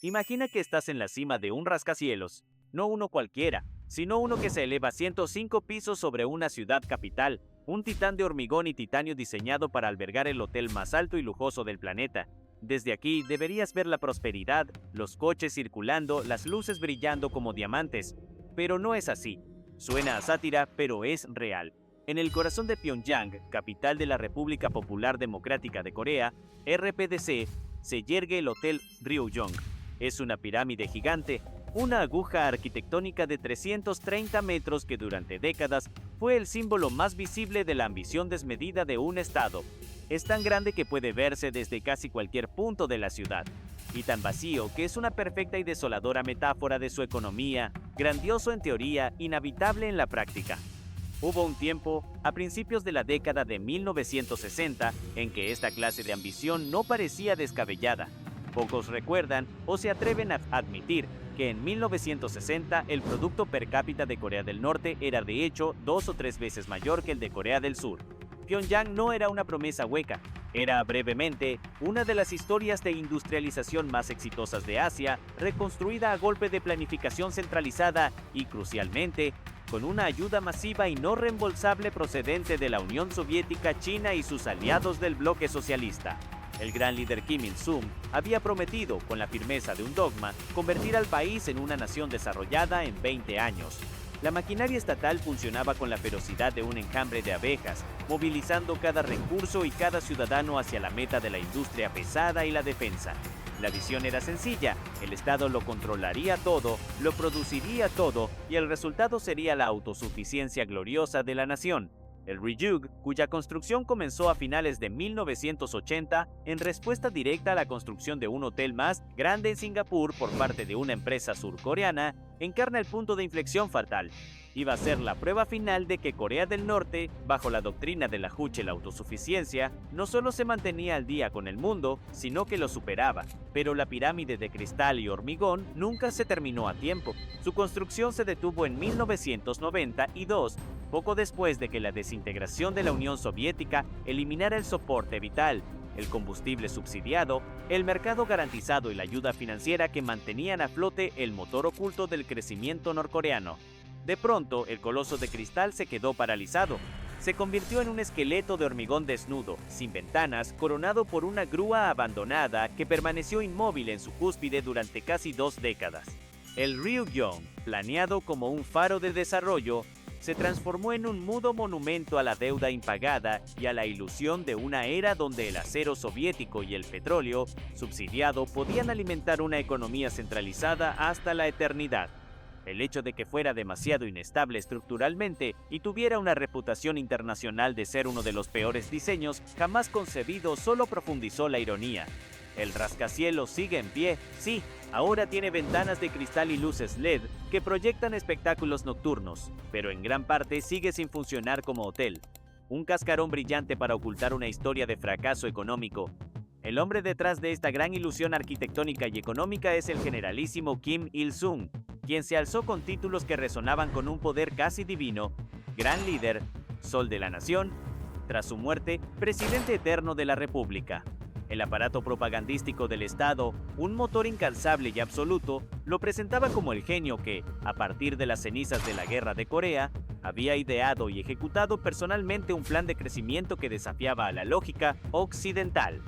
Imagina que estás en la cima de un rascacielos, no uno cualquiera, sino uno que se eleva 105 pisos sobre una ciudad capital, un titán de hormigón y titanio diseñado para albergar el hotel más alto y lujoso del planeta. Desde aquí deberías ver la prosperidad, los coches circulando, las luces brillando como diamantes. Pero no es así. Suena a sátira, pero es real. En el corazón de Pyongyang, capital de la República Popular Democrática de Corea, RPDC, se yergue el Hotel Ryujong. Es una pirámide gigante, una aguja arquitectónica de 330 metros que durante décadas fue el símbolo más visible de la ambición desmedida de un estado. Es tan grande que puede verse desde casi cualquier punto de la ciudad, y tan vacío que es una perfecta y desoladora metáfora de su economía, grandioso en teoría, inhabitable en la práctica. Hubo un tiempo, a principios de la década de 1960, en que esta clase de ambición no parecía descabellada. Pocos recuerdan o se atreven a admitir que en 1960 el producto per cápita de Corea del Norte era de hecho 2 o 3 veces mayor que el de Corea del Sur. Pyongyang no era una promesa hueca, era brevemente una de las historias de industrialización más exitosas de Asia, reconstruida a golpe de planificación centralizada y, crucialmente, con una ayuda masiva y no reembolsable procedente de la Unión Soviética, China y sus aliados del bloque socialista. El gran líder Kim Il-sung había prometido, con la firmeza de un dogma, convertir al país en una nación desarrollada en 20 años. La maquinaria estatal funcionaba con la ferocidad de un enjambre de abejas, movilizando cada recurso y cada ciudadano hacia la meta de la industria pesada y la defensa. La visión era sencilla, el Estado lo controlaría todo, lo produciría todo y el resultado sería la autosuficiencia gloriosa de la nación. El Ryujong, cuya construcción comenzó a finales de 1980 en respuesta directa a la construcción de un hotel más grande en Singapur por parte de una empresa surcoreana, encarna el punto de inflexión fatal. Iba a ser la prueba final de que Corea del Norte, bajo la doctrina de la Juche la autosuficiencia, no solo se mantenía al día con el mundo, sino que lo superaba. Pero la pirámide de cristal y hormigón nunca se terminó a tiempo. Su construcción se detuvo en 1992, poco después de que la desintegración de la Unión Soviética eliminara el soporte vital, el combustible subsidiado, el mercado garantizado y la ayuda financiera que mantenían a flote el motor oculto del crecimiento norcoreano. De pronto, el coloso de cristal se quedó paralizado. Se convirtió en un esqueleto de hormigón desnudo, sin ventanas, coronado por una grúa abandonada que permaneció inmóvil en su cúspide durante casi 2 décadas. El Ryujong, planeado como un faro de desarrollo, se transformó en un mudo monumento a la deuda impagada y a la ilusión de una era donde el acero soviético y el petróleo, subsidiado, podían alimentar una economía centralizada hasta la eternidad. El hecho de que fuera demasiado inestable estructuralmente y tuviera una reputación internacional de ser uno de los peores diseños jamás concebidos solo profundizó la ironía. El rascacielos sigue en pie, sí, ahora tiene ventanas de cristal y luces LED que proyectan espectáculos nocturnos, pero en gran parte sigue sin funcionar como hotel. Un cascarón brillante para ocultar una historia de fracaso económico. El hombre detrás de esta gran ilusión arquitectónica y económica es el generalísimo Kim Il-sung, quien se alzó con títulos que resonaban con un poder casi divino: gran líder, sol de la nación, tras su muerte, presidente eterno de la República. El aparato propagandístico del Estado, un motor incansable y absoluto, lo presentaba como el genio que, a partir de las cenizas de la Guerra de Corea, había ideado y ejecutado personalmente un plan de crecimiento que desafiaba a la lógica occidental.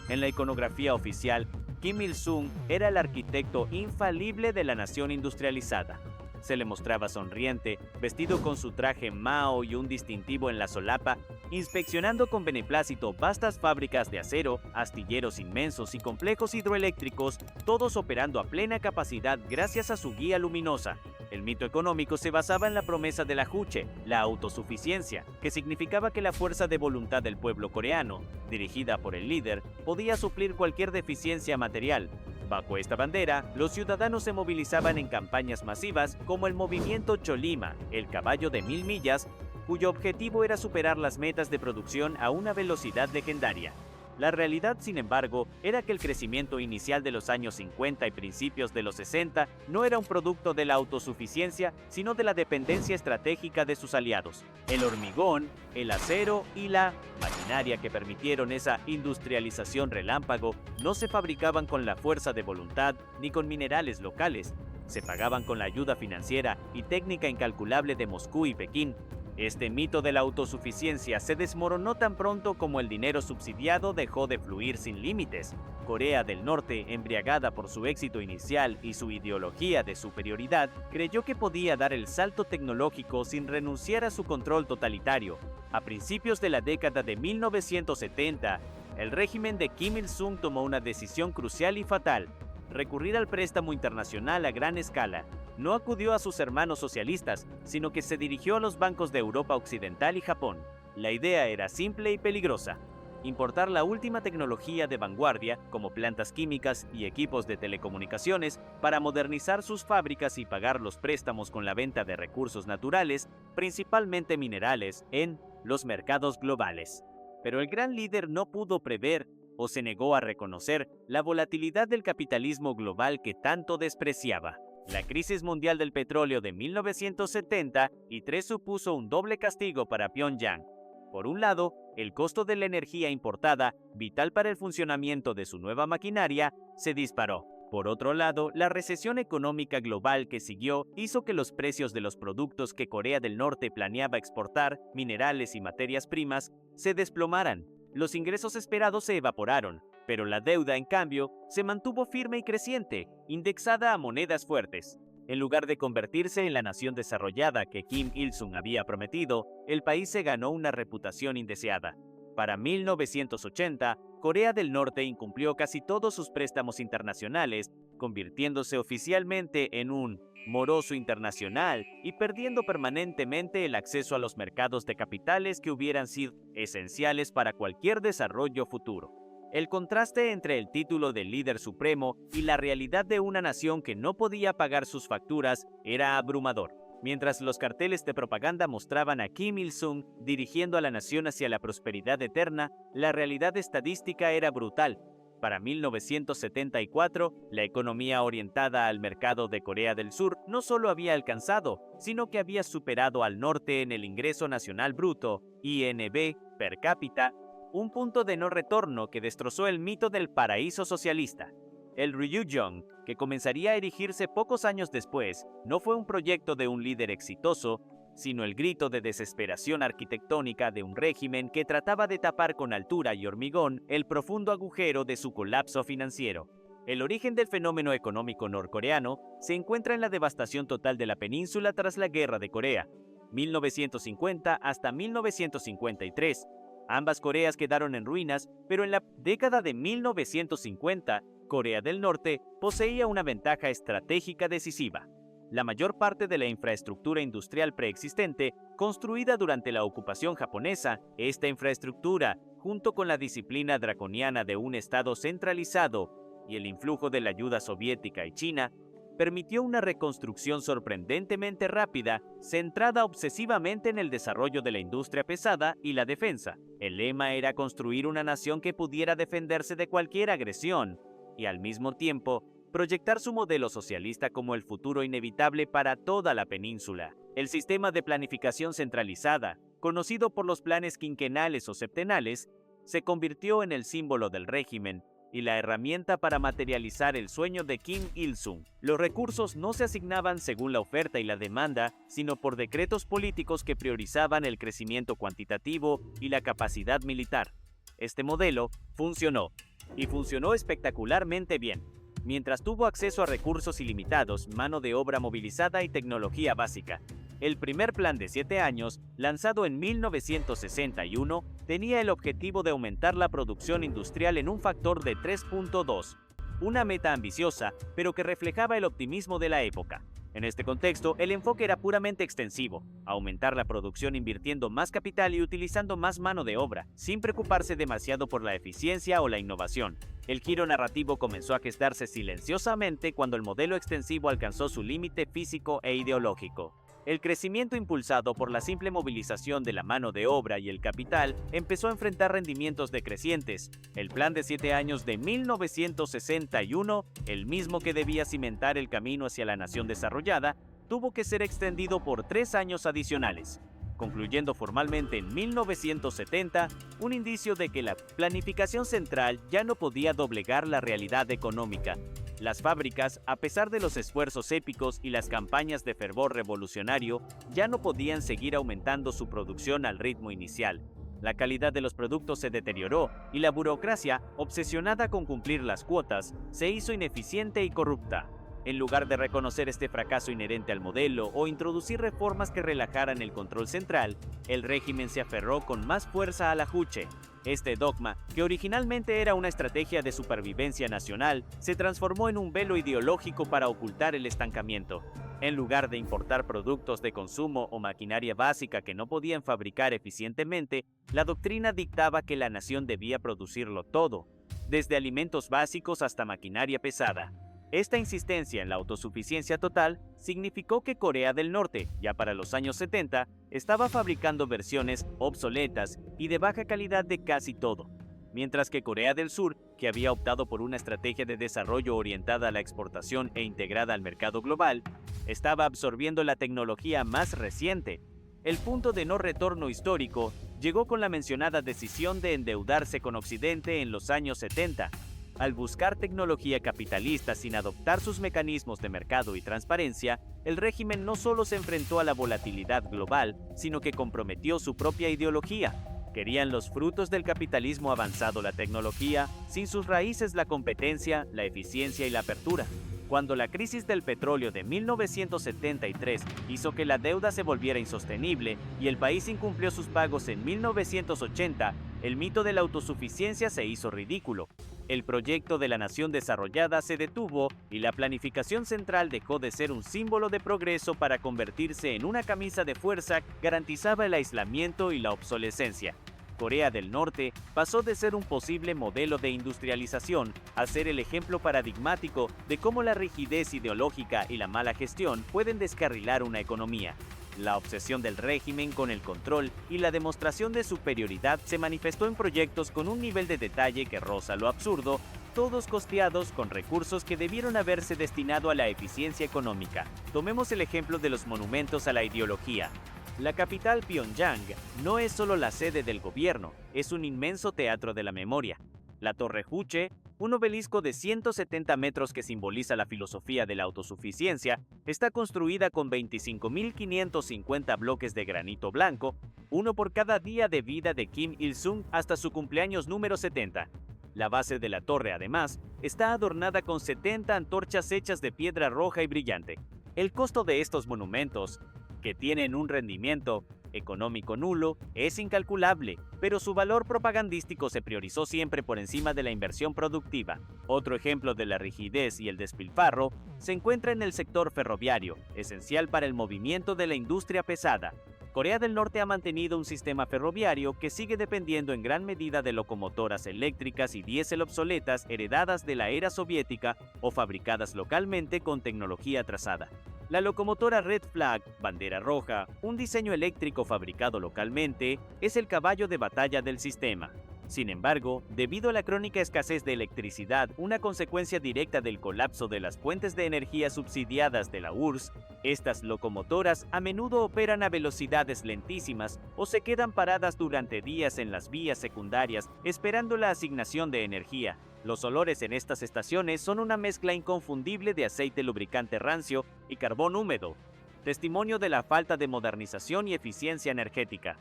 En la iconografía oficial, Kim Il-sung era el arquitecto infalible de la nación industrializada. Se le mostraba sonriente, vestido con su traje Mao y un distintivo en la solapa, inspeccionando con beneplácito vastas fábricas de acero, astilleros inmensos y complejos hidroeléctricos, todos operando a plena capacidad gracias a su guía luminosa. El mito económico se basaba en la promesa de la Juche, la autosuficiencia, que significaba que la fuerza de voluntad del pueblo coreano, dirigida por el líder, podía suplir cualquier deficiencia material. Bajo esta bandera, los ciudadanos se movilizaban en campañas masivas como el movimiento Cholima, el caballo de 1000 millas, cuyo objetivo era superar las metas de producción a una velocidad legendaria. La realidad, sin embargo, era que el crecimiento inicial de los años 50 y principios de los 60 no era un producto de la autosuficiencia, sino de la dependencia estratégica de sus aliados. El hormigón, el acero y la maquinaria que permitieron esa industrialización relámpago no se fabricaban con la fuerza de voluntad ni con minerales locales. Se pagaban con la ayuda financiera y técnica incalculable de Moscú y Pekín. Este mito de la autosuficiencia se desmoronó tan pronto como el dinero subsidiado dejó de fluir sin límites. Corea del Norte, embriagada por su éxito inicial y su ideología de superioridad, creyó que podía dar el salto tecnológico sin renunciar a su control totalitario. A principios de la década de 1970, el régimen de Kim Il-sung tomó una decisión crucial y fatal: recurrir al préstamo internacional a gran escala. No acudió a sus hermanos socialistas, sino que se dirigió a los bancos de Europa Occidental y Japón. La idea era simple y peligrosa: importar la última tecnología de vanguardia, como plantas químicas y equipos de telecomunicaciones, para modernizar sus fábricas y pagar los préstamos con la venta de recursos naturales, principalmente minerales, en los mercados globales. Pero el gran líder no pudo prever, o se negó a reconocer, la volatilidad del capitalismo global que tanto despreciaba. La crisis mundial del petróleo de 1973 supuso un doble castigo para Pyongyang. Por un lado, el costo de la energía importada, vital para el funcionamiento de su nueva maquinaria, se disparó. Por otro lado, la recesión económica global que siguió hizo que los precios de los productos que Corea del Norte planeaba exportar, minerales y materias primas, se desplomaran. Los ingresos esperados se evaporaron, pero la deuda, en cambio, se mantuvo firme y creciente, indexada a monedas fuertes. En lugar de convertirse en la nación desarrollada que Kim Il-sung había prometido, el país se ganó una reputación indeseada. Para 1980, Corea del Norte incumplió casi todos sus préstamos internacionales, convirtiéndose oficialmente en un moroso internacional y perdiendo permanentemente el acceso a los mercados de capitales que hubieran sido esenciales para cualquier desarrollo futuro. El contraste entre el título de líder supremo y la realidad de una nación que no podía pagar sus facturas era abrumador. Mientras los carteles de propaganda mostraban a Kim Il-sung dirigiendo a la nación hacia la prosperidad eterna, la realidad estadística era brutal. Para 1974, la economía orientada al mercado de Corea del Sur no solo había alcanzado, sino que había superado al norte en el ingreso nacional bruto, INB, per cápita, un punto de no retorno que destrozó el mito del paraíso socialista. El Ryugyong, que comenzaría a erigirse pocos años después, no fue un proyecto de un líder exitoso, sino el grito de desesperación arquitectónica de un régimen que trataba de tapar con altura y hormigón el profundo agujero de su colapso financiero. El origen del fenómeno económico norcoreano se encuentra en la devastación total de la península tras la Guerra de Corea, 1950 hasta 1953. Ambas Coreas quedaron en ruinas, pero en la década de 1950, Corea del Norte poseía una ventaja estratégica decisiva: la mayor parte de la infraestructura industrial preexistente, construida durante la ocupación japonesa. Esta infraestructura, junto con la disciplina draconiana de un Estado centralizado y el influjo de la ayuda soviética y china, permitió una reconstrucción sorprendentemente rápida, centrada obsesivamente en el desarrollo de la industria pesada y la defensa. El lema era construir una nación que pudiera defenderse de cualquier agresión, y al mismo tiempo, proyectar su modelo socialista como el futuro inevitable para toda la península. El sistema de planificación centralizada, conocido por los planes quinquenales o septenales, se convirtió en el símbolo del régimen y la herramienta para materializar el sueño de Kim Il-sung. Los recursos no se asignaban según la oferta y la demanda, sino por decretos políticos que priorizaban el crecimiento cuantitativo y la capacidad militar. Este modelo funcionó, y funcionó espectacularmente bien. Mientras tuvo acceso a recursos ilimitados, mano de obra movilizada y tecnología básica. El primer plan de 7 años, lanzado en 1961, tenía el objetivo de aumentar la producción industrial en un factor de 3.2, una meta ambiciosa, pero que reflejaba el optimismo de la época. En este contexto, el enfoque era puramente extensivo: aumentar la producción invirtiendo más capital y utilizando más mano de obra, sin preocuparse demasiado por la eficiencia o la innovación. El giro narrativo comenzó a gestarse silenciosamente cuando el modelo extensivo alcanzó su límite físico e ideológico. El crecimiento impulsado por la simple movilización de la mano de obra y el capital empezó a enfrentar rendimientos decrecientes. El plan de 7 años de 1961, el mismo que debía cimentar el camino hacia la nación desarrollada, tuvo que ser extendido por 3 años adicionales, concluyendo formalmente en 1970, un indicio de que la planificación central ya no podía doblegar la realidad económica. Las fábricas, a pesar de los esfuerzos épicos y las campañas de fervor revolucionario, ya no podían seguir aumentando su producción al ritmo inicial. La calidad de los productos se deterioró y la burocracia, obsesionada con cumplir las cuotas, se hizo ineficiente y corrupta. En lugar de reconocer este fracaso inherente al modelo o introducir reformas que relajaran el control central, el régimen se aferró con más fuerza al ajuche. Este dogma, que originalmente era una estrategia de supervivencia nacional, se transformó en un velo ideológico para ocultar el estancamiento. En lugar de importar productos de consumo o maquinaria básica que no podían fabricar eficientemente, la doctrina dictaba que la nación debía producirlo todo, desde alimentos básicos hasta maquinaria pesada. Esta insistencia en la autosuficiencia total significó que Corea del Norte, ya para los años 70, estaba fabricando versiones obsoletas y de baja calidad de casi todo, mientras que Corea del Sur, que había optado por una estrategia de desarrollo orientada a la exportación e integrada al mercado global, estaba absorbiendo la tecnología más reciente. El punto de no retorno histórico llegó con la mencionada decisión de endeudarse con Occidente en los años 70. Al buscar tecnología capitalista sin adoptar sus mecanismos de mercado y transparencia, el régimen no solo se enfrentó a la volatilidad global, sino que comprometió su propia ideología. Querían los frutos del capitalismo avanzado, la tecnología, sin sus raíces la competencia, la eficiencia y la apertura. Cuando la crisis del petróleo de 1973 hizo que la deuda se volviera insostenible y el país incumplió sus pagos en 1980, el mito de la autosuficiencia se hizo ridículo. El proyecto de la nación desarrollada se detuvo y la planificación central dejó de ser un símbolo de progreso para convertirse en una camisa de fuerza que garantizaba el aislamiento y la obsolescencia. Corea del Norte pasó de ser un posible modelo de industrialización a ser el ejemplo paradigmático de cómo la rigidez ideológica y la mala gestión pueden descarrilar una economía. La obsesión del régimen con el control y la demostración de superioridad se manifestó en proyectos con un nivel de detalle que roza lo absurdo, todos costeados con recursos que debieron haberse destinado a la eficiencia económica. Tomemos el ejemplo de los monumentos a la ideología. La capital Pyongyang no es solo la sede del gobierno, es un inmenso teatro de la memoria. La Torre Juche, un obelisco de 170 metros que simboliza la filosofía de la autosuficiencia, está construida con 25.550 bloques de granito blanco, uno por cada día de vida de Kim Il-sung hasta su cumpleaños número 70. La base de la torre, además, está adornada con 70 antorchas hechas de piedra roja y brillante. El costo de estos monumentos, que tienen un rendimiento económico nulo, es incalculable, pero su valor propagandístico se priorizó siempre por encima de la inversión productiva. Otro ejemplo de la rigidez y el despilfarro se encuentra en el sector ferroviario, esencial para el movimiento de la industria pesada. Corea del Norte ha mantenido un sistema ferroviario que sigue dependiendo en gran medida de locomotoras eléctricas y diésel obsoletas heredadas de la era soviética o fabricadas localmente con tecnología atrasada. La locomotora Red Flag, bandera roja, un diseño eléctrico fabricado localmente, es el caballo de batalla del sistema. Sin embargo, debido a la crónica escasez de electricidad, una consecuencia directa del colapso de las fuentes de energía subsidiadas de la URSS, estas locomotoras a menudo operan a velocidades lentísimas o se quedan paradas durante días en las vías secundarias esperando la asignación de energía. Los olores en estas estaciones son una mezcla inconfundible de aceite lubricante rancio y carbón húmedo, testimonio de la falta de modernización y eficiencia energética.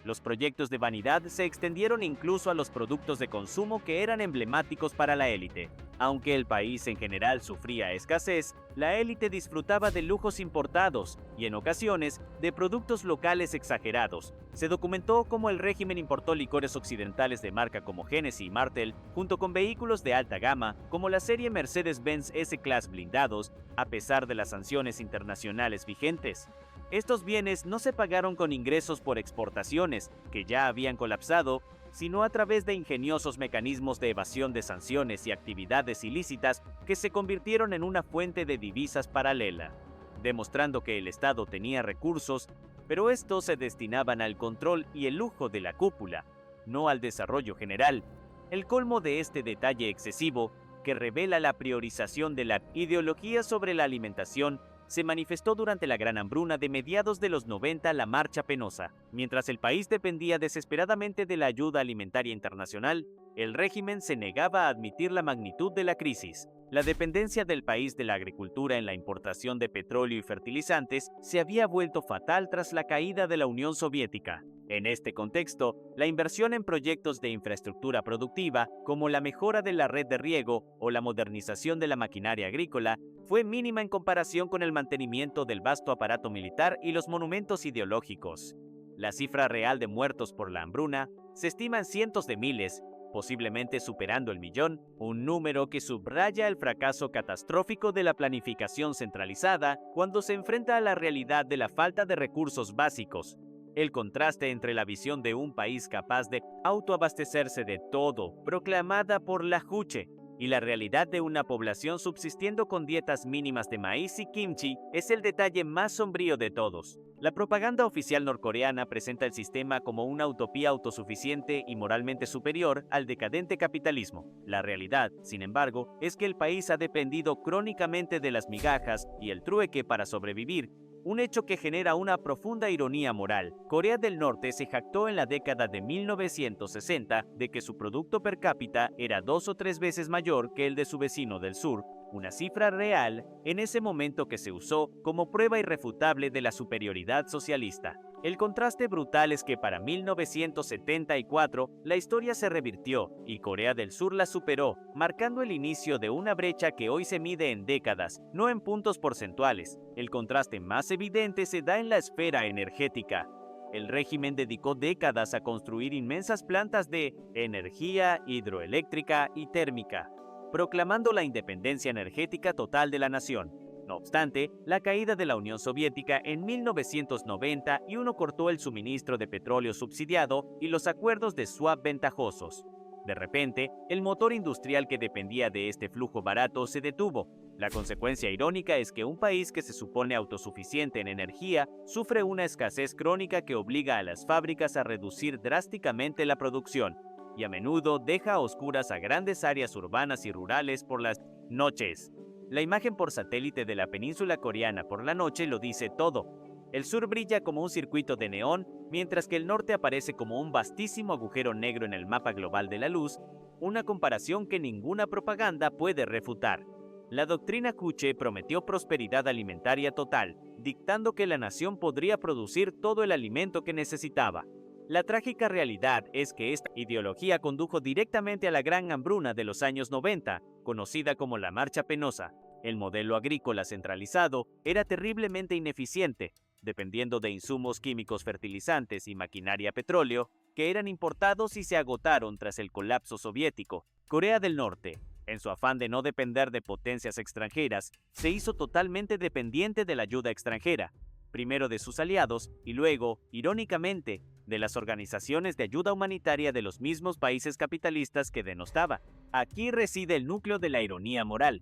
Los proyectos de vanidad se extendieron incluso a los productos de consumo que eran emblemáticos para la élite. Aunque el país en general sufría escasez, la élite disfrutaba de lujos importados y en ocasiones de productos locales exagerados. Se documentó cómo el régimen importó licores occidentales de marca como Hennessy y Martell, junto con vehículos de alta gama como la serie Mercedes-Benz S-Class blindados, a pesar de las sanciones internacionales vigentes. Estos bienes no se pagaron con ingresos por exportaciones, que ya habían colapsado, sino a través de ingeniosos mecanismos de evasión de sanciones y actividades ilícitas que se convirtieron en una fuente de divisas paralela. demostrando que el Estado tenía recursos, pero estos se destinaban al control y el lujo de la cúpula, no al desarrollo general. El colmo de este detalle excesivo, que revela la priorización de la ideología sobre la alimentación, se manifestó durante la Gran Hambruna de mediados de los 90, la Marcha Penosa. Mientras el país dependía desesperadamente de la ayuda alimentaria internacional, el régimen se negaba a admitir la magnitud de la crisis. La dependencia del país de la agricultura en la importación de petróleo y fertilizantes se había vuelto fatal tras la caída de la Unión Soviética. En este contexto, la inversión en proyectos de infraestructura productiva, como la mejora de la red de riego o la modernización de la maquinaria agrícola, fue mínima en comparación con el mantenimiento del vasto aparato militar y los monumentos ideológicos. La cifra real de muertos por la hambruna se estima en cientos de miles, posiblemente superando el millón, un número que subraya el fracaso catastrófico de la planificación centralizada cuando se enfrenta a la realidad de la falta de recursos básicos. El contraste entre la visión de un país capaz de autoabastecerse de todo, proclamada por la Juche, y la realidad de una población subsistiendo con dietas mínimas de maíz y kimchi es el detalle más sombrío de todos. La propaganda oficial norcoreana presenta el sistema como una utopía autosuficiente y moralmente superior al decadente capitalismo. La realidad, sin embargo, es que el país ha dependido crónicamente de las migajas y el trueque para sobrevivir, un hecho que genera una profunda ironía moral. Corea del Norte se jactó en la década de 1960 de que su producto per cápita era 2 o 3 veces mayor que el de su vecino del sur, una cifra real en ese momento que se usó como prueba irrefutable de la superioridad socialista. El contraste brutal es que para 1974 la historia se revirtió y Corea del Sur la superó, marcando el inicio de una brecha que hoy se mide en décadas, no en puntos porcentuales. El contraste más evidente se da en la esfera energética. El régimen dedicó décadas a construir inmensas plantas de energía hidroeléctrica y térmica, proclamando la independencia energética total de la nación. No obstante, la caída de la Unión Soviética en 1991 cortó el suministro de petróleo subsidiado y los acuerdos de swap ventajosos. De repente, el motor industrial que dependía de este flujo barato se detuvo. La consecuencia irónica es que un país que se supone autosuficiente en energía sufre una escasez crónica que obliga a las fábricas a reducir drásticamente la producción y a menudo deja a oscuras a grandes áreas urbanas y rurales por las noches. La imagen por satélite de la península coreana por la noche lo dice todo. El sur brilla como un circuito de neón, mientras que el norte aparece como un vastísimo agujero negro en el mapa global de la luz, una comparación que ninguna propaganda puede refutar. La doctrina Juche prometió prosperidad alimentaria total, dictando que la nación podría producir todo el alimento que necesitaba. La trágica realidad es que esta ideología condujo directamente a la Gran Hambruna de los años 90, conocida como la Marcha Penosa. El modelo agrícola centralizado era terriblemente ineficiente, dependiendo de insumos químicos fertilizantes y maquinaria petróleo, que eran importados y se agotaron tras el colapso soviético. Corea del Norte, en su afán de no depender de potencias extranjeras, se hizo totalmente dependiente de la ayuda extranjera, primero de sus aliados y luego, irónicamente, de las organizaciones de ayuda humanitaria de los mismos países capitalistas que denostaba. Aquí reside el núcleo de la ironía moral.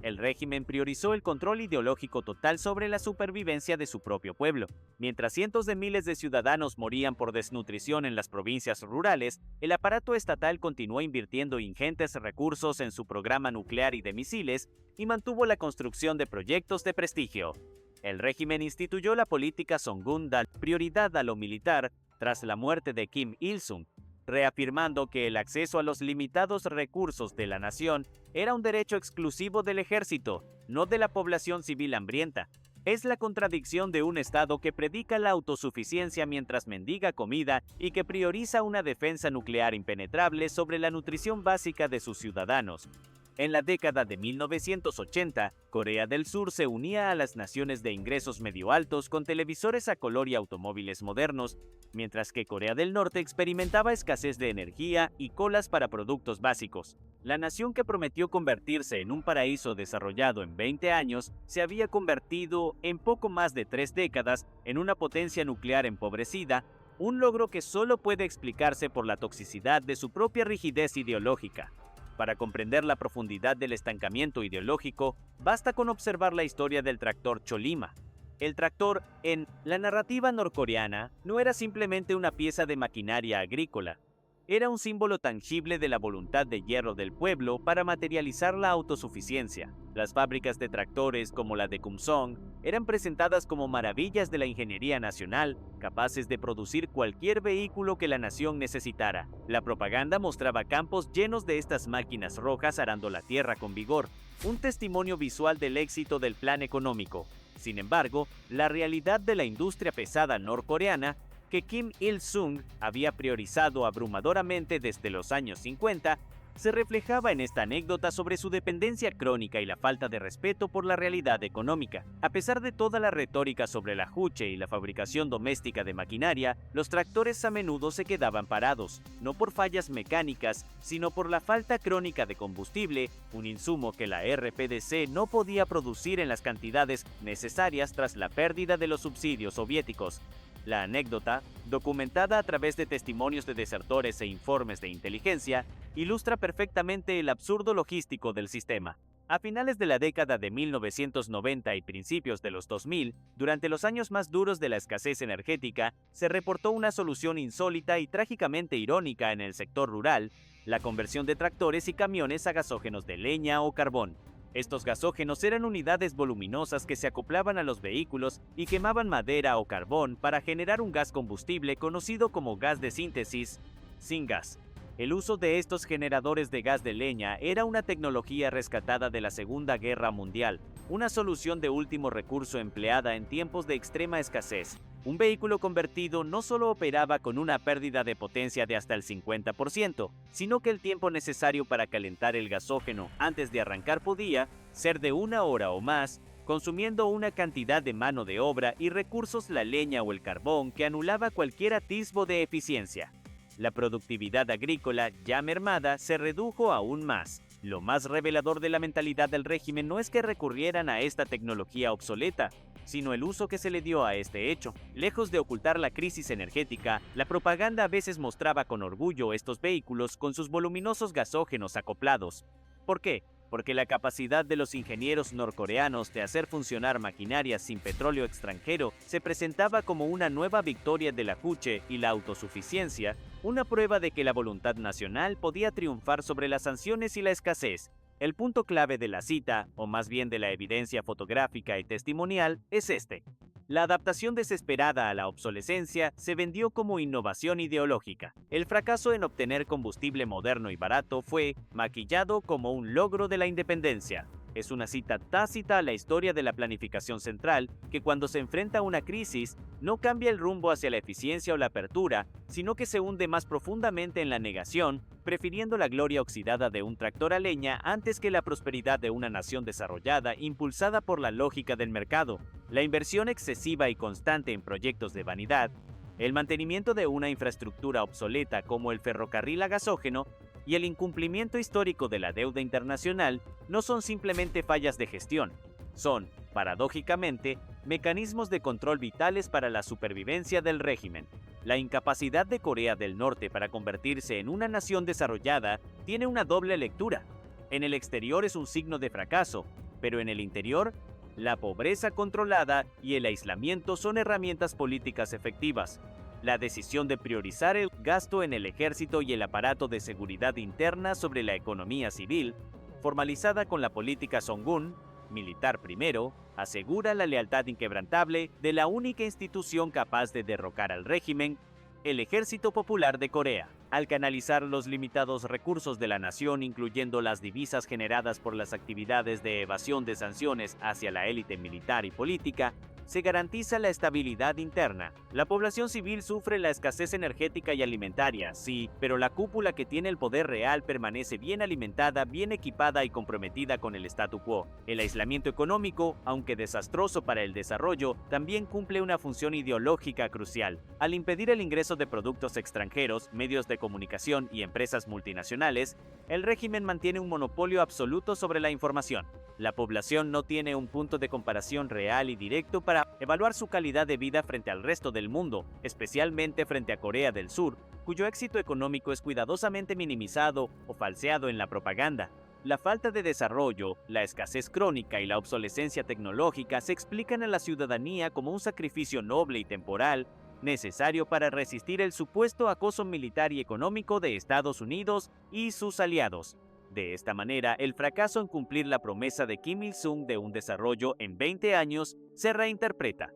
El régimen priorizó el control ideológico total sobre la supervivencia de su propio pueblo. Mientras cientos de miles de ciudadanos morían por desnutrición en las provincias rurales, el aparato estatal continuó invirtiendo ingentes recursos en su programa nuclear y de misiles y mantuvo la construcción de proyectos de prestigio. El régimen instituyó la política Songun, dando prioridad a lo militar tras la muerte de Kim Il-sung, reafirmando que el acceso a los limitados recursos de la nación era un derecho exclusivo del ejército, no de la población civil hambrienta. Es la contradicción de un Estado que predica la autosuficiencia mientras mendiga comida y que prioriza una defensa nuclear impenetrable sobre la nutrición básica de sus ciudadanos. En la década de 1980, Corea del Sur se unía a las naciones de ingresos medio altos con televisores a color y automóviles modernos, mientras que Corea del Norte experimentaba escasez de energía y colas para productos básicos. La nación que prometió convertirse en un paraíso desarrollado en 20 años se había convertido en poco más de 3 décadas en una potencia nuclear empobrecida, un logro que solo puede explicarse por la toxicidad de su propia rigidez ideológica. Para comprender la profundidad del estancamiento ideológico, basta con observar la historia del tractor Cholima. El tractor, en la narrativa norcoreana, no era simplemente una pieza de maquinaria agrícola. Era un símbolo tangible de la voluntad de hierro del pueblo para materializar la autosuficiencia. Las fábricas de tractores como la de Kumsong eran presentadas como maravillas de la ingeniería nacional, capaces de producir cualquier vehículo que la nación necesitara. La propaganda mostraba campos llenos de estas máquinas rojas arando la tierra con vigor, un testimonio visual del éxito del plan económico. Sin embargo, la realidad de la industria pesada norcoreana, que Kim Il-sung había priorizado abrumadoramente desde los años 50, se reflejaba en esta anécdota sobre su dependencia crónica y la falta de respeto por la realidad económica. A pesar de toda la retórica sobre la juche y la fabricación doméstica de maquinaria, los tractores a menudo se quedaban parados, no por fallas mecánicas, sino por la falta crónica de combustible, un insumo que la RPDC no podía producir en las cantidades necesarias tras la pérdida de los subsidios soviéticos. La anécdota, documentada a través de testimonios de desertores e informes de inteligencia, ilustra perfectamente el absurdo logístico del sistema. A finales de la década de 1990 y principios de los 2000, durante los años más duros de la escasez energética, se reportó una solución insólita y trágicamente irónica en el sector rural: la conversión de tractores y camiones a gasógenos de leña o carbón. Estos gasógenos eran unidades voluminosas que se acoplaban a los vehículos y quemaban madera o carbón para generar un gas combustible conocido como gas de síntesis, syngas. El uso de estos generadores de gas de leña era una tecnología rescatada de la Segunda Guerra Mundial, una solución de último recurso empleada en tiempos de extrema escasez. Un vehículo convertido no solo operaba con una pérdida de potencia de hasta el 50%, sino que el tiempo necesario para calentar el gasógeno antes de arrancar podía ser de 1 hora o más, consumiendo una cantidad de mano de obra y recursos, la leña o el carbón, que anulaba cualquier atisbo de eficiencia. La productividad agrícola, ya mermada, se redujo aún más. Lo más revelador de la mentalidad del régimen no es que recurrieran a esta tecnología obsoleta, sino el uso que se le dio a este hecho. Lejos de ocultar la crisis energética, la propaganda a veces mostraba con orgullo estos vehículos con sus voluminosos gasógenos acoplados. ¿Por qué? Porque la capacidad de los ingenieros norcoreanos de hacer funcionar maquinarias sin petróleo extranjero se presentaba como una nueva victoria de la juche y la autosuficiencia, una prueba de que la voluntad nacional podía triunfar sobre las sanciones y la escasez. El punto clave de la cita, o más bien de la evidencia fotográfica y testimonial, es este: la adaptación desesperada a la obsolescencia se vendió como innovación ideológica. El fracaso en obtener combustible moderno y barato fue maquillado como un logro de la independencia. Es una cita tácita a la historia de la planificación central, que cuando se enfrenta a una crisis, no cambia el rumbo hacia la eficiencia o la apertura, sino que se hunde más profundamente en la negación, prefiriendo la gloria oxidada de un tractor a leña antes que la prosperidad de una nación desarrollada impulsada por la lógica del mercado. La inversión excesiva y constante en proyectos de vanidad, el mantenimiento de una infraestructura obsoleta como el ferrocarril a gasógeno y el incumplimiento histórico de la deuda internacional no son simplemente fallas de gestión, son, paradójicamente, mecanismos de control vitales para la supervivencia del régimen. La incapacidad de Corea del Norte para convertirse en una nación desarrollada tiene una doble lectura. En el exterior es un signo de fracaso, pero en el interior, la pobreza controlada y el aislamiento son herramientas políticas efectivas. La decisión de priorizar el gasto en el ejército y el aparato de seguridad interna sobre la economía civil, formalizada con la política Songun, militar primero, asegura la lealtad inquebrantable de la única institución capaz de derrocar al régimen, el Ejército Popular de Corea. Al canalizar los limitados recursos de la nación, incluyendo las divisas generadas por las actividades de evasión de sanciones hacia la élite militar y política, se garantiza la estabilidad interna. La población civil sufre la escasez energética y alimentaria, sí, pero la cúpula que tiene el poder real permanece bien alimentada, bien equipada y comprometida con el statu quo. El aislamiento económico, aunque desastroso para el desarrollo, también cumple una función ideológica crucial. Al impedir el ingreso de productos extranjeros, medios de comunicación y empresas multinacionales, el régimen mantiene un monopolio absoluto sobre la información. La población no tiene un punto de comparación real y directo para evaluar su calidad de vida frente al resto del mundo, especialmente frente a Corea del Sur, cuyo éxito económico es cuidadosamente minimizado o falseado en la propaganda. La falta de desarrollo, la escasez crónica y la obsolescencia tecnológica se explican a la ciudadanía como un sacrificio noble y temporal, necesario para resistir el supuesto acoso militar y económico de Estados Unidos y sus aliados. De esta manera, el fracaso en cumplir la promesa de Kim Il-sung de un desarrollo en 20 años se reinterpreta.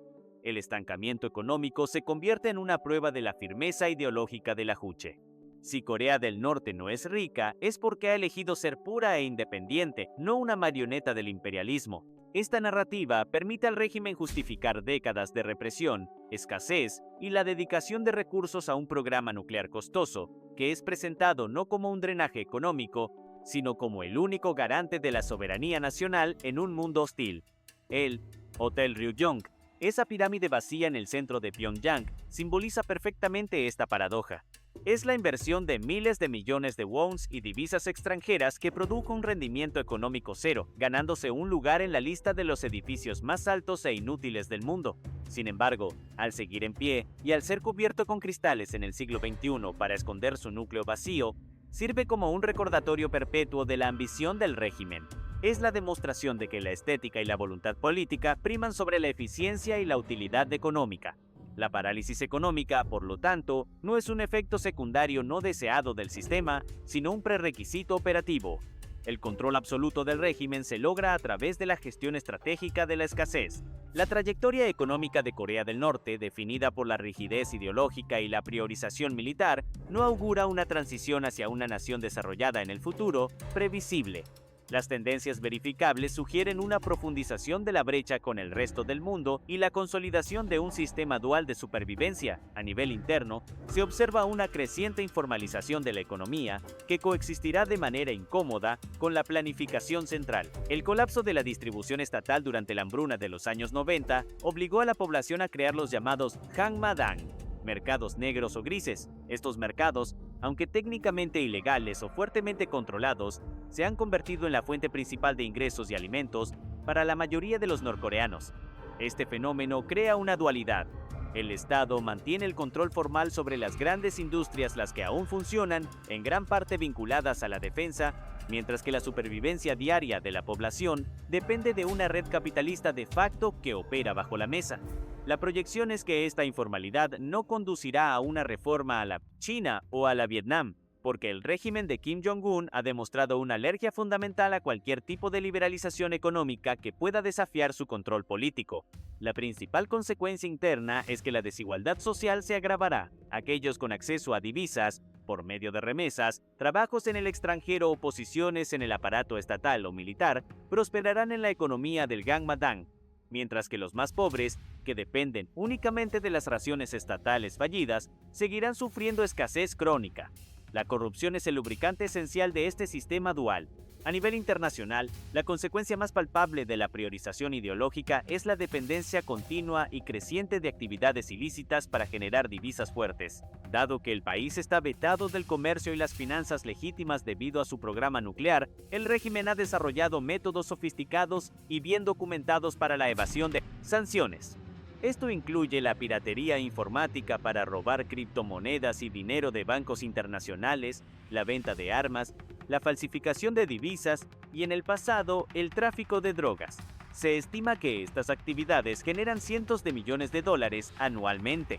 El estancamiento económico se convierte en una prueba de la firmeza ideológica de la Juche. Si Corea del Norte no es rica, es porque ha elegido ser pura e independiente, no una marioneta del imperialismo. Esta narrativa permite al régimen justificar décadas de represión, escasez y la dedicación de recursos a un programa nuclear costoso, que es presentado no como un drenaje económico, sino como el único garante de la soberanía nacional en un mundo hostil. El Hotel Ryujong, esa pirámide vacía en el centro de Pyongyang, simboliza perfectamente esta paradoja. Es la inversión de miles de millones de wons y divisas extranjeras que produjo un rendimiento económico cero, ganándose un lugar en la lista de los edificios más altos e inútiles del mundo. Sin embargo, al seguir en pie y al ser cubierto con cristales en el siglo XXI para esconder su núcleo vacío, sirve como un recordatorio perpetuo de la ambición del régimen. Es la demostración de que la estética y la voluntad política priman sobre la eficiencia y la utilidad económica. La parálisis económica, por lo tanto, no es un efecto secundario no deseado del sistema, sino un prerequisito operativo. El control absoluto del régimen se logra a través de la gestión estratégica de la escasez. La trayectoria económica de Corea del Norte, definida por la rigidez ideológica y la priorización militar, no augura una transición hacia una nación desarrollada en el futuro, previsible. Las tendencias verificables sugieren una profundización de la brecha con el resto del mundo y la consolidación de un sistema dual de supervivencia. A nivel interno, se observa una creciente informalización de la economía que coexistirá de manera incómoda con la planificación central. El colapso de la distribución estatal durante la hambruna de los años 90 obligó a la población a crear los llamados Hangmadang, mercados negros o grises. Estos mercados, aunque técnicamente ilegales o fuertemente controlados, se han convertido en la fuente principal de ingresos y alimentos para la mayoría de los norcoreanos. Este fenómeno crea una dualidad. El Estado mantiene el control formal sobre las grandes industrias, las que aún funcionan, en gran parte vinculadas a la defensa, mientras que la supervivencia diaria de la población depende de una red capitalista de facto que opera bajo la mesa. La proyección es que esta informalidad no conducirá a una reforma a la China o a la Vietnam, porque el régimen de Kim Jong-un ha demostrado una alergia fundamental a cualquier tipo de liberalización económica que pueda desafiar su control político. La principal consecuencia interna es que la desigualdad social se agravará. Aquellos con acceso a divisas, por medio de remesas, trabajos en el extranjero o posiciones en el aparato estatal o militar, prosperarán en la economía del Gangmadang, mientras que los más pobres, que dependen únicamente de las raciones estatales fallidas, seguirán sufriendo escasez crónica. La corrupción es el lubricante esencial de este sistema dual. A nivel internacional, la consecuencia más palpable de la priorización ideológica es la dependencia continua y creciente de actividades ilícitas para generar divisas fuertes. Dado que el país está vetado del comercio y las finanzas legítimas debido a su programa nuclear, el régimen ha desarrollado métodos sofisticados y bien documentados para la evasión de sanciones. Esto incluye la piratería informática para robar criptomonedas y dinero de bancos internacionales, la venta de armas, la falsificación de divisas y, en el pasado, el tráfico de drogas. Se estima que estas actividades generan cientos de millones de dólares anualmente,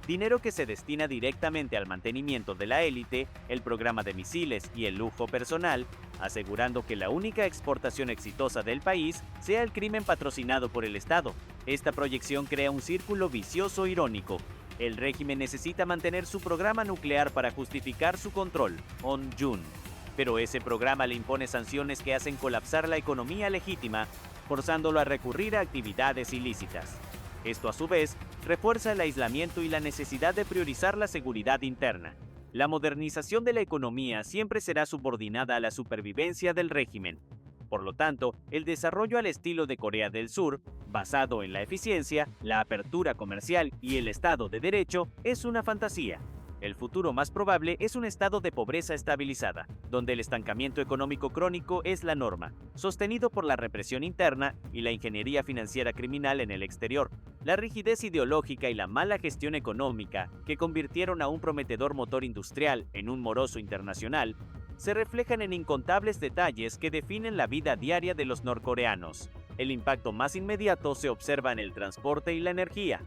dinero que se destina directamente al mantenimiento de la élite, el programa de misiles y el lujo personal, asegurando que la única exportación exitosa del país sea el crimen patrocinado por el Estado. Esta proyección crea un círculo vicioso irónico. El régimen necesita mantener su programa nuclear para justificar su control, On-jun. Pero ese programa le impone sanciones que hacen colapsar la economía legítima, forzándolo a recurrir a actividades ilícitas. Esto, a su vez, refuerza el aislamiento y la necesidad de priorizar la seguridad interna. La modernización de la economía siempre será subordinada a la supervivencia del régimen. Por lo tanto, el desarrollo al estilo de Corea del Sur, basado en la eficiencia, la apertura comercial y el Estado de Derecho, es una fantasía. El futuro más probable es un estado de pobreza estabilizada, donde el estancamiento económico crónico es la norma, sostenido por la represión interna y la ingeniería financiera criminal en el exterior. La rigidez ideológica y la mala gestión económica, que convirtieron a un prometedor motor industrial en un moroso internacional, se reflejan en incontables detalles que definen la vida diaria de los norcoreanos. El impacto más inmediato se observa en el transporte y la energía.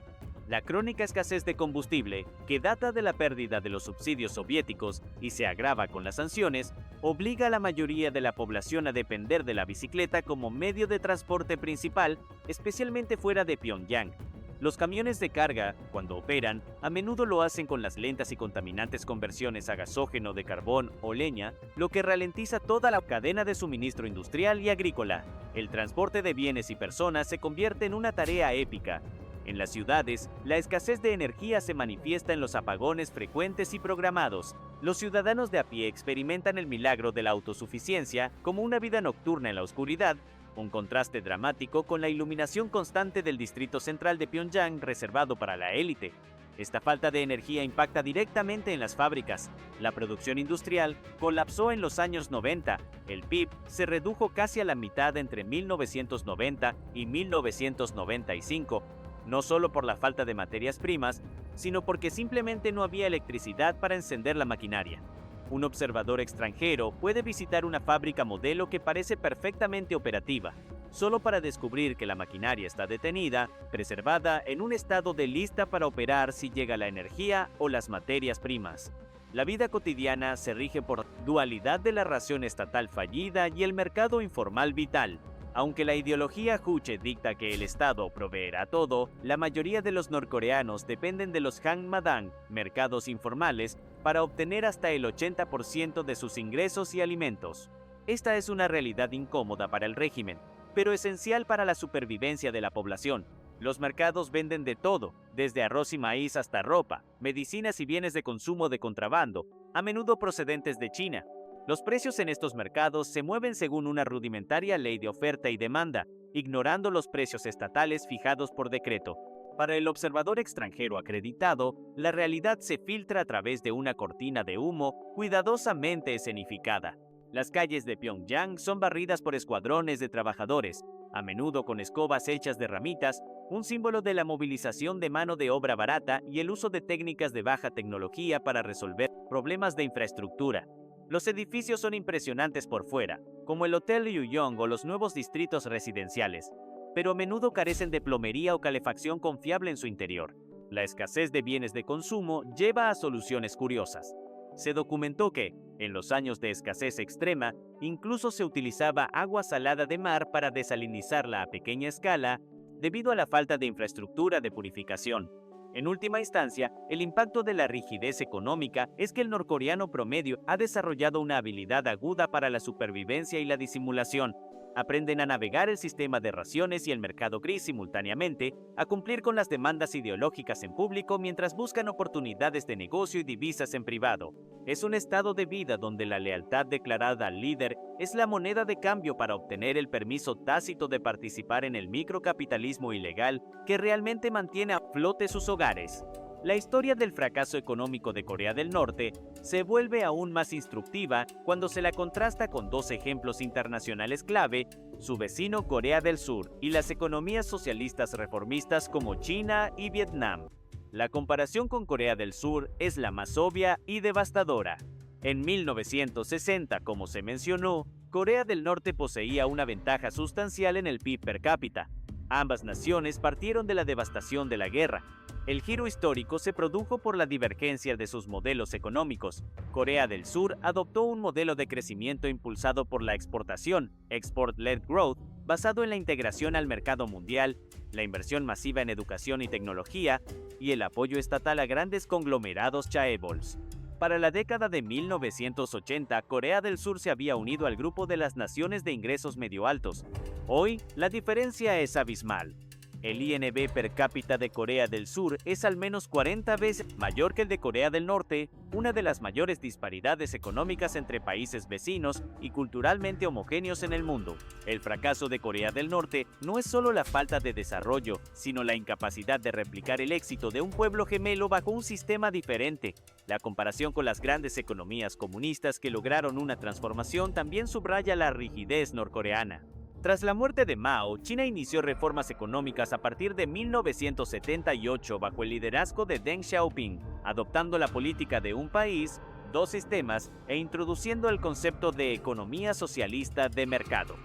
La crónica escasez de combustible, que data de la pérdida de los subsidios soviéticos y se agrava con las sanciones, obliga a la mayoría de la población a depender de la bicicleta como medio de transporte principal, especialmente fuera de Pyongyang. Los camiones de carga, cuando operan, a menudo lo hacen con las lentas y contaminantes conversiones a gasógeno de carbón o leña, lo que ralentiza toda la cadena de suministro industrial y agrícola. El transporte de bienes y personas se convierte en una tarea épica. En las ciudades, la escasez de energía se manifiesta en los apagones frecuentes y programados. Los ciudadanos de a pie experimentan el milagro de la autosuficiencia como una vida nocturna en la oscuridad, un contraste dramático con la iluminación constante del distrito central de Pyongyang reservado para la élite. Esta falta de energía impacta directamente en las fábricas. La producción industrial colapsó en los años 90. El PIB se redujo casi a la mitad entre 1990 y 1995. No solo por la falta de materias primas, sino porque simplemente no había electricidad para encender la maquinaria. Un observador extranjero puede visitar una fábrica modelo que parece perfectamente operativa, solo para descubrir que la maquinaria está detenida, preservada en un estado de lista para operar si llega la energía o las materias primas. La vida cotidiana se rige por dualidad de la ración estatal fallida y el mercado informal vital. Aunque la ideología Juche dicta que el Estado proveerá todo, la mayoría de los norcoreanos dependen de los Hangmadang, mercados informales, para obtener hasta el 80% de sus ingresos y alimentos. Esta es una realidad incómoda para el régimen, pero esencial para la supervivencia de la población. Los mercados venden de todo, desde arroz y maíz hasta ropa, medicinas y bienes de consumo de contrabando, a menudo procedentes de China. Los precios en estos mercados se mueven según una rudimentaria ley de oferta y demanda, ignorando los precios estatales fijados por decreto. Para el observador extranjero acreditado, la realidad se filtra a través de una cortina de humo cuidadosamente escenificada. Las calles de Pyongyang son barridas por escuadrones de trabajadores, a menudo con escobas hechas de ramitas, un símbolo de la movilización de mano de obra barata y el uso de técnicas de baja tecnología para resolver problemas de infraestructura. Los edificios son impresionantes por fuera, como el Hotel Yuyong o los nuevos distritos residenciales, pero a menudo carecen de plomería o calefacción confiable en su interior. La escasez de bienes de consumo lleva a soluciones curiosas. Se documentó que, en los años de escasez extrema, incluso se utilizaba agua salada de mar para desalinizarla a pequeña escala debido a la falta de infraestructura de purificación. En última instancia, el impacto de la rigidez económica es que el norcoreano promedio ha desarrollado una habilidad aguda para la supervivencia y la disimulación. Aprenden a navegar el sistema de raciones y el mercado gris simultáneamente, a cumplir con las demandas ideológicas en público mientras buscan oportunidades de negocio y divisas en privado. Es un estado de vida donde la lealtad declarada al líder es la moneda de cambio para obtener el permiso tácito de participar en el microcapitalismo ilegal que realmente mantiene a flote sus hogares. La historia del fracaso económico de Corea del Norte se vuelve aún más instructiva cuando se la contrasta con dos ejemplos internacionales clave, su vecino Corea del Sur y las economías socialistas reformistas como China y Vietnam. La comparación con Corea del Sur es la más obvia y devastadora. En 1960, como se mencionó, Corea del Norte poseía una ventaja sustancial en el PIB per cápita. Ambas naciones partieron de la devastación de la guerra. El giro histórico se produjo por la divergencia de sus modelos económicos. Corea del Sur adoptó un modelo de crecimiento impulsado por la exportación, Export-Led Growth, basado en la integración al mercado mundial, la inversión masiva en educación y tecnología, y el apoyo estatal a grandes conglomerados chaebols. Para la década de 1980, Corea del Sur se había unido al grupo de las naciones de ingresos medio altos. Hoy, la diferencia es abismal. El INB per cápita de Corea del Sur es al menos 40 veces mayor que el de Corea del Norte, una de las mayores disparidades económicas entre países vecinos y culturalmente homogéneos en el mundo. El fracaso de Corea del Norte no es solo la falta de desarrollo, sino la incapacidad de replicar el éxito de un pueblo gemelo bajo un sistema diferente. La comparación con las grandes economías comunistas que lograron una transformación también subraya la rigidez norcoreana. Tras la muerte de Mao, China inició reformas económicas a partir de 1978 bajo el liderazgo de Deng Xiaoping, adoptando la política de un país, dos sistemas e introduciendo el concepto de economía socialista de mercado.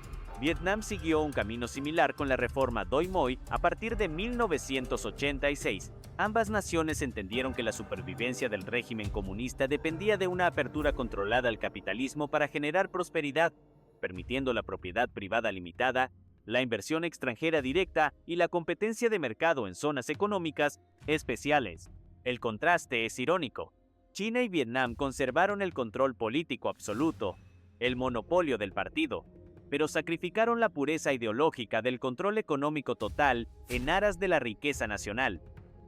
Vietnam siguió un camino similar con la reforma Doi Moi a partir de 1986. Ambas naciones entendieron que la supervivencia del régimen comunista dependía de una apertura controlada al capitalismo para generar prosperidad, permitiendo la propiedad privada limitada, la inversión extranjera directa y la competencia de mercado en zonas económicas especiales. El contraste es irónico. China y Vietnam conservaron el control político absoluto, el monopolio del partido, pero sacrificaron la pureza ideológica del control económico total en aras de la riqueza nacional.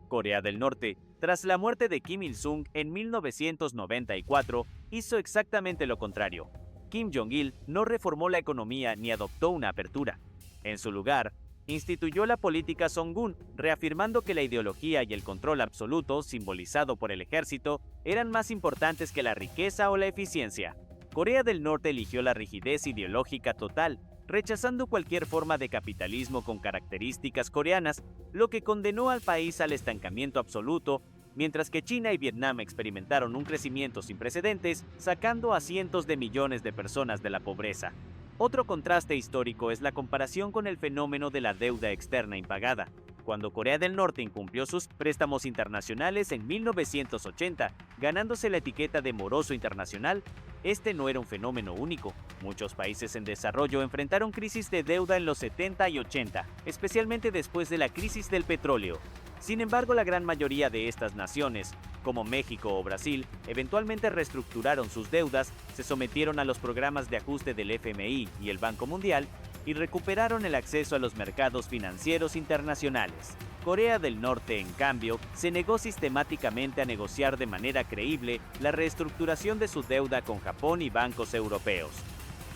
Corea del Norte, tras la muerte de Kim Il-sung en 1994, hizo exactamente lo contrario. Kim Jong-il no reformó la economía ni adoptó una apertura. En su lugar, instituyó la política Songun, reafirmando que la ideología y el control absoluto, simbolizado por el ejército, eran más importantes que la riqueza o la eficiencia. Corea del Norte eligió la rigidez ideológica total, rechazando cualquier forma de capitalismo con características coreanas, lo que condenó al país al estancamiento absoluto, mientras que China y Vietnam experimentaron un crecimiento sin precedentes, sacando a cientos de millones de personas de la pobreza. Otro contraste histórico es la comparación con el fenómeno de la deuda externa impagada. Cuando Corea del Norte incumplió sus préstamos internacionales en 1980, ganándose la etiqueta de moroso internacional, este no era un fenómeno único. Muchos países en desarrollo enfrentaron crisis de deuda en los 70 y 80, especialmente después de la crisis del petróleo. Sin embargo, la gran mayoría de estas naciones, como México o Brasil, eventualmente reestructuraron sus deudas, se sometieron a los programas de ajuste del FMI y el Banco Mundial y recuperaron el acceso a los mercados financieros internacionales. Corea del Norte, en cambio, se negó sistemáticamente a negociar de manera creíble la reestructuración de su deuda con Japón y bancos europeos.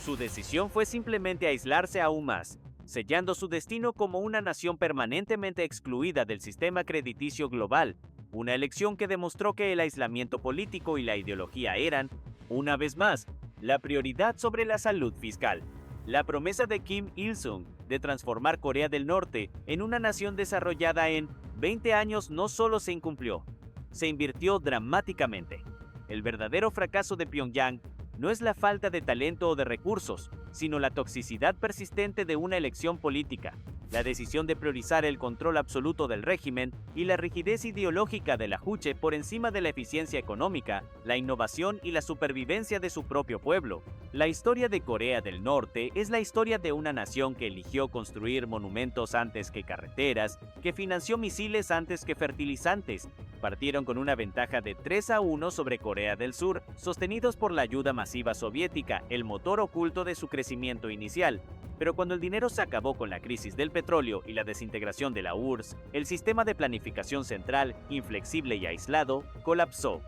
Su decisión fue simplemente aislarse aún más, sellando su destino como una nación permanentemente excluida del sistema crediticio global, una elección que demostró que el aislamiento político y la ideología eran, una vez más, la prioridad sobre la salud fiscal. La promesa de Kim Il-sung de transformar Corea del Norte en una nación desarrollada en 20 años no solo se incumplió, se invirtió dramáticamente. El verdadero fracaso de Pyongyang no es la falta de talento o de recursos, sino la toxicidad persistente de una elección política, la decisión de priorizar el control absoluto del régimen y la rigidez ideológica de la Juche por encima de la eficiencia económica, la innovación y la supervivencia de su propio pueblo. La historia de Corea del Norte es la historia de una nación que eligió construir monumentos antes que carreteras, que financió misiles antes que fertilizantes. Partieron con una ventaja de 3-1 sobre Corea del Sur, sostenidos por la ayuda masiva soviética, el motor oculto de su crecimiento inicial. Pero cuando el dinero se acabó con la crisis del petróleo y la desintegración de la URSS, el sistema de planificación central, inflexible y aislado, colapsó.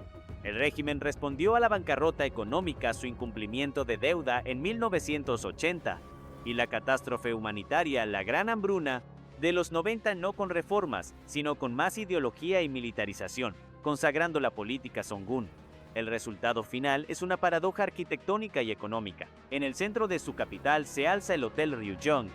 El régimen respondió a la bancarrota económica a su incumplimiento de deuda en 1980, y la catástrofe humanitaria, la Gran Hambruna, de los 90 no con reformas, sino con más ideología y militarización, consagrando la política Songun. El resultado final es una paradoja arquitectónica y económica. En el centro de su capital se alza el Hotel Ryujong,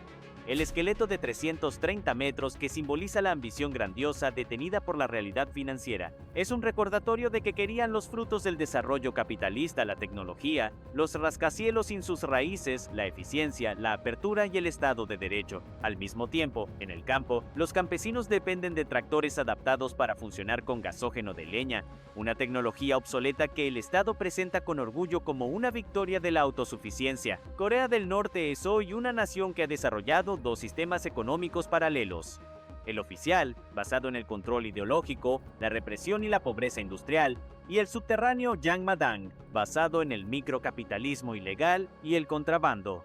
el esqueleto de 330 metros que simboliza la ambición grandiosa detenida por la realidad financiera. Es un recordatorio de que querían los frutos del desarrollo capitalista, la tecnología, los rascacielos sin sus raíces, la eficiencia, la apertura y el Estado de Derecho. Al mismo tiempo, en el campo, los campesinos dependen de tractores adaptados para funcionar con gasógeno de leña, una tecnología obsoleta que el Estado presenta con orgullo como una victoria de la autosuficiencia. Corea del Norte es hoy una nación que ha desarrollado dos sistemas económicos paralelos. El oficial, basado en el control ideológico, la represión y la pobreza industrial, y el subterráneo Yangmadang, basado en el microcapitalismo ilegal y el contrabando,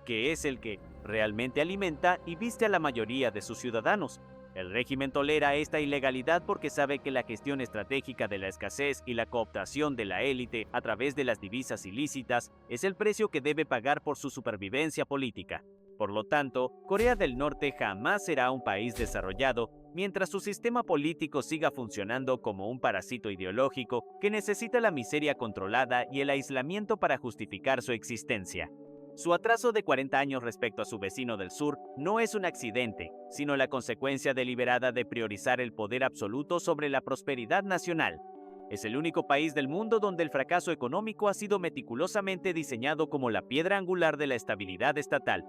que es el que realmente alimenta y viste a la mayoría de sus ciudadanos. El régimen tolera esta ilegalidad porque sabe que la gestión estratégica de la escasez y la cooptación de la élite a través de las divisas ilícitas es el precio que debe pagar por su supervivencia política. Por lo tanto, Corea del Norte jamás será un país desarrollado mientras su sistema político siga funcionando como un parásito ideológico que necesita la miseria controlada y el aislamiento para justificar su existencia. Su atraso de 40 años respecto a su vecino del sur no es un accidente, sino la consecuencia deliberada de priorizar el poder absoluto sobre la prosperidad nacional. Es el único país del mundo donde el fracaso económico ha sido meticulosamente diseñado como la piedra angular de la estabilidad estatal.